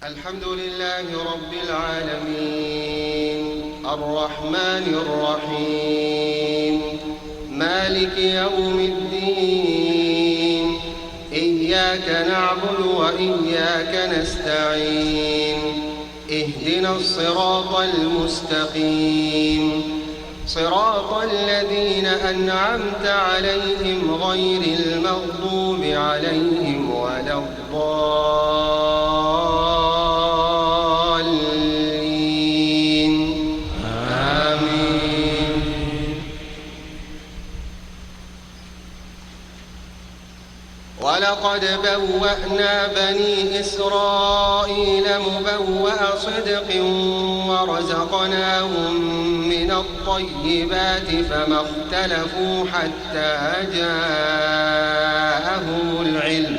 الحمد لله رب العالمين الرحمن الرحيم مالك يوم الدين إياك نعبد وإياك نستعين اهدنا الصراط المستقيم صراط الذين أنعمت عليهم غير المغضوب عليهم ولا الضالين آمين. ولقد بوأنا بني إسرائيل مبوأ صدق ورزقناهم من الطيبات فما اختلفوا حتى جاءهم العلم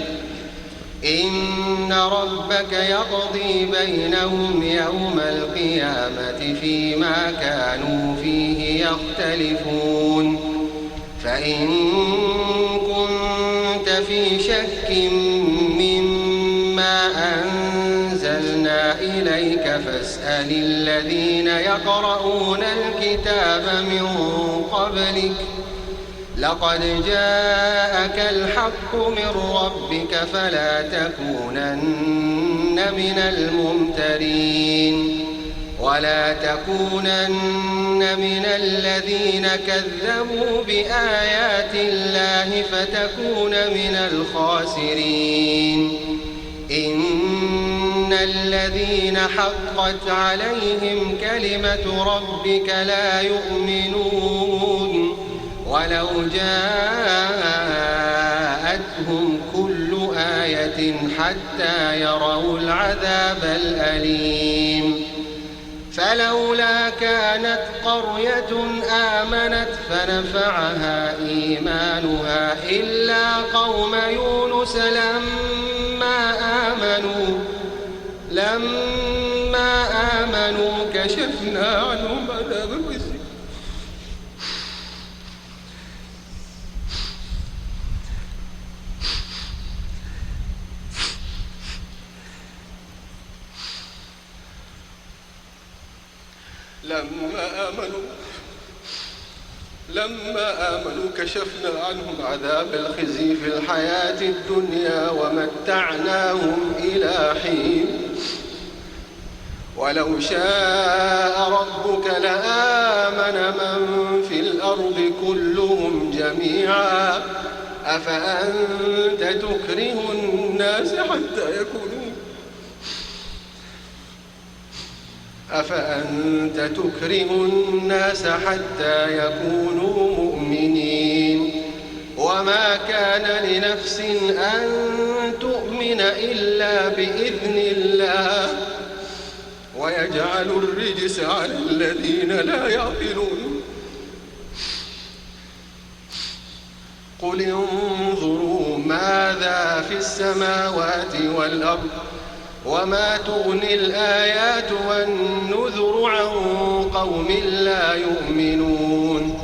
إن ربك يقضي بينهم يوم القيامة فيما كانوا فيه يختلفون فإن كنت في شك مما أنزلنا إليك فاسأل الذين يقرؤون الكتاب من قبلك لقد جاءك الحق من ربك فلا تكونن من الممترين ولا تكونن من الذين كذبوا بآيات الله فتكون من الخاسرين إن الذين حقت عليهم كلمة ربك لا يؤمنون ولو جاءتهم كل آية حتى يروا العذاب الأليم فلولا كانت قرية آمنت فنفعها إيمانها إلا قوم يونس لما آمنوا كشفنا عنهم عذاب الخزي لما آمنوا كشفنا عنهم عذاب الخزي في الحياة الدنيا ومتعناهم إلى حين ولو شاء ربك لآمن من في الأرض كلهم جميعا أفأنت تكره الناس حتى يكونوا مؤمنين وما كان لنفس أن تؤمن إلا بإذن الله ويجعل الرجس على الذين لا يعقلون قل انظروا ماذا في السماوات والأرض وما تغني الآيات والنذر عن قوم لا يؤمنون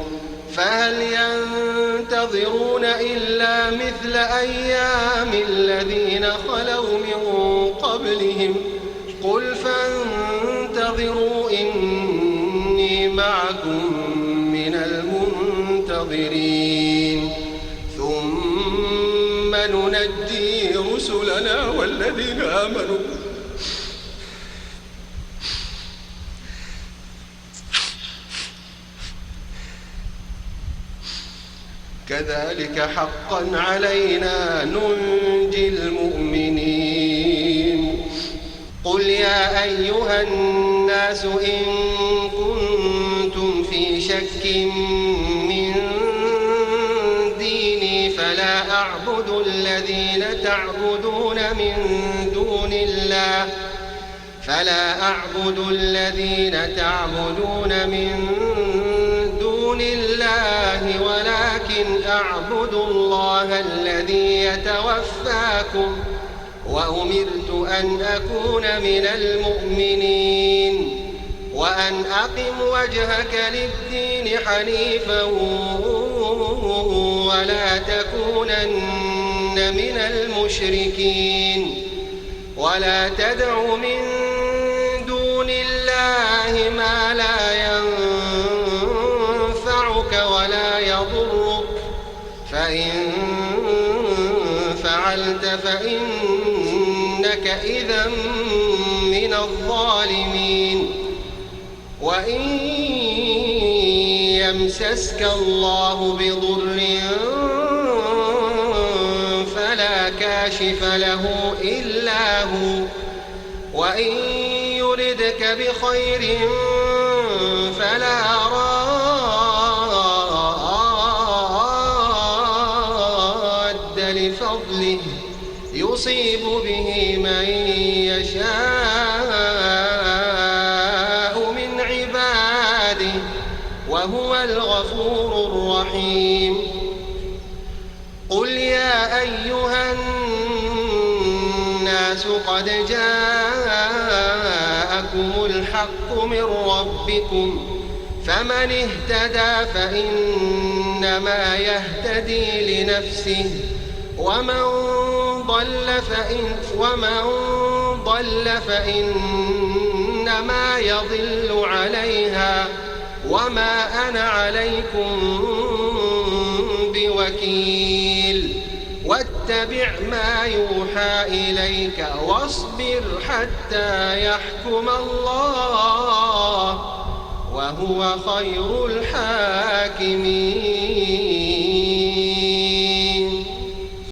فهل ينتظرون إلا مثل أيام الذين خلوا من قبلهم قل فانتظروا إني معكم من المنتظرين ثم ننجي رسلنا والذين آمنوا كذلك حقا علينا ننجي المؤمنين قل يا أيها الناس إن كنتم في شك من ديني فلا أعبد الذين تعبدون من دون الله ولكن أعبد الله الذي يتوفاكم وأمرت أن أكون من المؤمنين وأن أقم وجهك للدين حنيفا ولا تكونن من المشركين ولا تدع من دون الله ما لا ينفعك ولا يضرك، فإن فعلت فإنك إذا من الظالمين. وإن يمسسك الله بضر فلا كاشف له إلا هو، وإن يردك بخير فلا راد لفضله يصيب به من يشاء من عباده وهو الغفور الرحيم. قل يا أيها الناس قد جاءكم الحق من ربكم، فمن اهتدى فإنما يهتدي لنفسه، ومن ضل فإنما يضل عليها وما أنا عليكم بوكيل. واتبع ما يوحى إليك واصبر حتى يحكم الله وهو خير الحاكمين.